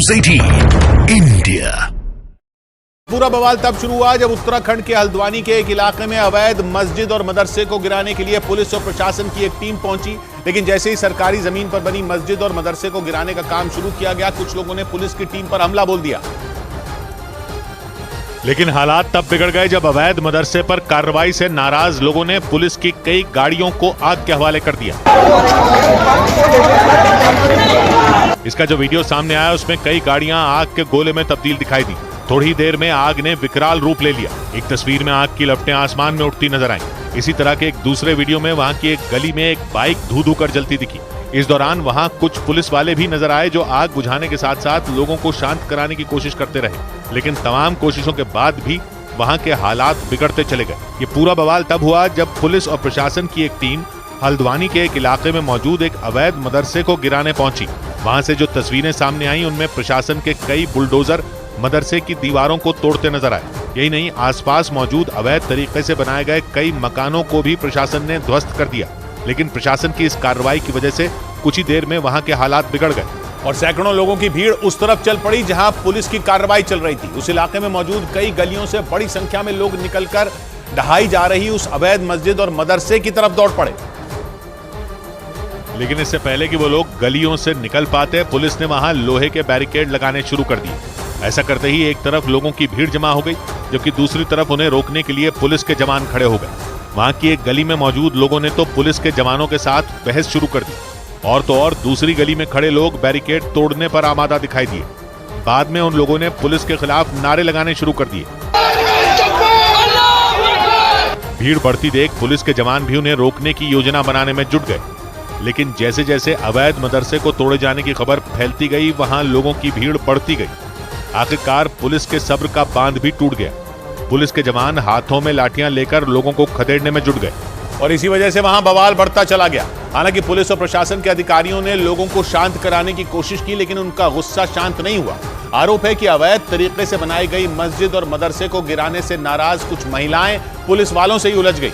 News 18 India. पूरा बवाल तब शुरू हुआ जब उत्तराखंड के हल्द्वानी के एक इलाके में अवैध मस्जिद और मदरसे को गिराने के लिए पुलिस और प्रशासन की एक टीम पहुंची। लेकिन जैसे ही सरकारी जमीन पर बनी मस्जिद और मदरसे को गिराने का काम शुरू किया गया, कुछ लोगों ने पुलिस की टीम पर हमला बोल दिया। लेकिन हालात तब बिगड़ गए जब अवैध मदरसे पर कार्रवाई से नाराज लोगों ने पुलिस की कई गाड़ियों को आग के हवाले कर दिया। इसका जो वीडियो सामने आया उसमें कई गाड़ियां आग के गोले में तब्दील दिखाई दी। थोड़ी देर में आग ने विकराल रूप ले लिया। एक तस्वीर में आग की लपटें आसमान में उठती नजर आईं। इसी तरह के एक दूसरे वीडियो में वहां की एक गली में एक बाइक धू-धू कर जलती दिखी। इस दौरान वहां कुछ पुलिस वाले भी नजर आए जो आग बुझाने के साथ साथ लोगों को शांत कराने की कोशिश करते रहे। लेकिन तमाम कोशिशों के बाद भी वहां के हालात बिगड़ते चले गए। ये पूरा बवाल तब हुआ जब पुलिस और प्रशासन की एक टीम हल्द्वानी के एक इलाके में मौजूद एक अवैध मदरसे को गिराने पहुंची। वहां से जो तस्वीरें सामने आई उनमें प्रशासन के कई बुलडोजर मदरसे की दीवारों को तोड़ते नजर आए। यही नहीं, आसपास मौजूद अवैध तरीके से बनाए गए कई मकानों को भी प्रशासन ने ध्वस्त कर दिया। लेकिन प्रशासन की इस कार्रवाई की वजह से कुछ ही देर में वहां के हालात बिगड़ गए और सैकड़ों लोगों की भीड़ उस तरफ चल पड़ी जहां पुलिस की कार्रवाई चल रही थी। उस इलाके में मौजूद कई गलियों से बड़ी संख्या में लोग निकलकर ढहाई जा रही उस अवैध मस्जिद और मदरसे की तरफ दौड़ पड़े। लेकिन इससे पहले कि वो लोग गलियों से निकल पाते, पुलिस ने वहां लोहे के बैरिकेड लगाने शुरू कर दिए। ऐसा करते ही एक तरफ लोगों की भीड़ जमा हो गई, जबकि दूसरी तरफ उन्हें रोकने के लिए पुलिस के जवान खड़े हो गए। वहां की एक गली में मौजूद लोगों ने तो पुलिस के जवानों के साथ बहस शुरू कर दी। और तो और दूसरी गली में खड़े लोग बैरिकेड तोड़ने पर आमादा दिखाई दिए। बाद में उन लोगों ने पुलिस के खिलाफ नारे लगाने शुरू कर दिए। भीड़ बढ़ती देख पुलिस के जवान भी उन्हें रोकने की योजना बनाने में जुट गए। लेकिन जैसे जैसे अवैध मदरसे को तोड़े जाने की खबर फैलती गई, वहां लोगों की भीड़ बढ़ती गई। आखिरकार पुलिस के सब्र का बांध भी टूट गया। पुलिस के जवान हाथों में लाठियां लेकर लोगों को खदेड़ने में जुट गए और इसी वजह से वहां बवाल बढ़ता चला गया। हालांकि पुलिस और प्रशासन के अधिकारियों ने लोगों को शांत कराने की कोशिश की, लेकिन उनका गुस्सा शांत नहीं हुआ। आरोप है कि अवैध तरीके से बनाई गई मस्जिद और मदरसे को गिराने से नाराज कुछ महिलाएं पुलिस वालों से ही उलझ गई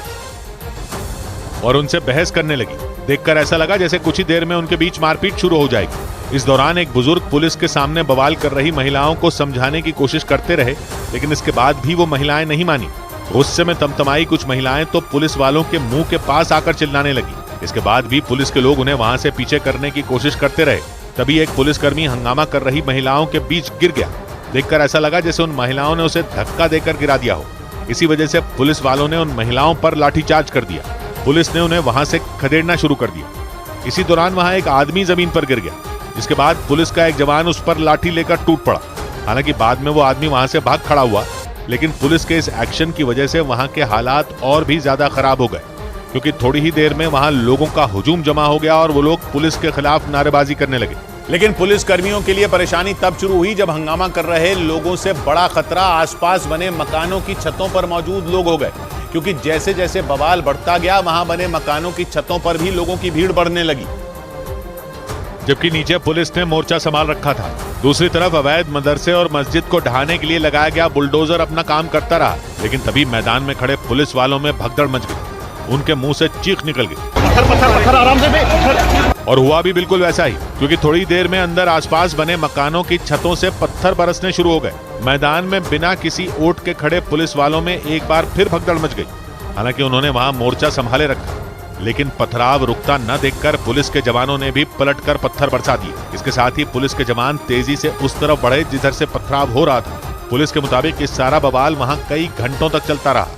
और उनसे बहस करने लगी। देखकर ऐसा लगा जैसे कुछ ही देर में उनके बीच मारपीट शुरू हो जाएगी। इस दौरान एक बुजुर्ग पुलिस के सामने बवाल कर रही महिलाओं को समझाने की कोशिश करते रहे, लेकिन इसके बाद भी वो महिलाएं नहीं मानी। गुस्से में तमतमाई कुछ महिलाएं तो पुलिस वालों के मुंह के पास आकर चिल्लाने लगी। इसके बाद भी पुलिस के लोग उन्हें वहां से पीछे करने की कोशिश करते रहे। तभी एक पुलिसकर्मी हंगामा कर रही महिलाओं के बीच गिर गया। देखकर ऐसा लगा जैसे उन महिलाओं ने उसे धक्का देकर गिरा दिया हो। इसी वजह से पुलिस वालों ने उन महिलाओं पर लाठीचार्ज कर दिया। पुलिस ने उन्हें वहां से खदेड़ना शुरू कर दिया। इसी दौरान वहां एक आदमी जमीन पर गिर गया। इसके बाद पुलिस का एक जवान उस पर लाठी लेकर टूट पड़ा। हालांकि बाद में वो आदमी वहां से भाग खड़ा हुआ, लेकिन पुलिस के इस एक्शन की वजह से वहां के हालात और भी ज्यादा खराब हो गए, क्योंकि थोड़ी ही देर में वहां लोगों का हुजूम जमा हो गया और वो लोग पुलिस के खिलाफ नारेबाजी करने लगे। लेकिन पुलिस कर्मियों के लिए परेशानी तब शुरू हुई जब हंगामा कर रहे लोगों से बड़ा खतरा आसपास बने मकानों की छतों पर मौजूद लोग हो गए, क्योंकि जैसे जैसे बवाल बढ़ता गया वहां बने मकानों की छतों पर भी लोगों की भीड़ बढ़ने लगी। जबकि नीचे पुलिस ने मोर्चा संभाल रखा था। दूसरी तरफ अवैध मदरसे और मस्जिद को ढहाने के लिए लगाया गया बुलडोजर अपना काम करता रहा। लेकिन तभी मैदान में खड़े पुलिस वालों में भगदड़ मच गई। उनके मुंह से चीख निकल गई। पत्थर आराम से। और हुआ भी बिल्कुल वैसा ही, क्योंकि थोड़ी देर में अंदर आसपास बने मकानों की छतों से पत्थर बरसने शुरू हो गए। मैदान में बिना किसी ओट के खड़े पुलिस वालों में एक बार फिर भगदड़ मच गई। हालांकि उन्होंने वहां मोर्चा संभाले रखा, लेकिन पथराव रुकता न देखकर पुलिस के जवानों ने भी पलटकर पत्थर बरसा दिए। इसके साथ ही पुलिस के जवान तेजी से उस तरफ बढ़े जिधर से पथराव हो रहा था। पुलिस के मुताबिक इस सारा बवाल वहां कई घंटों तक चलता रहा।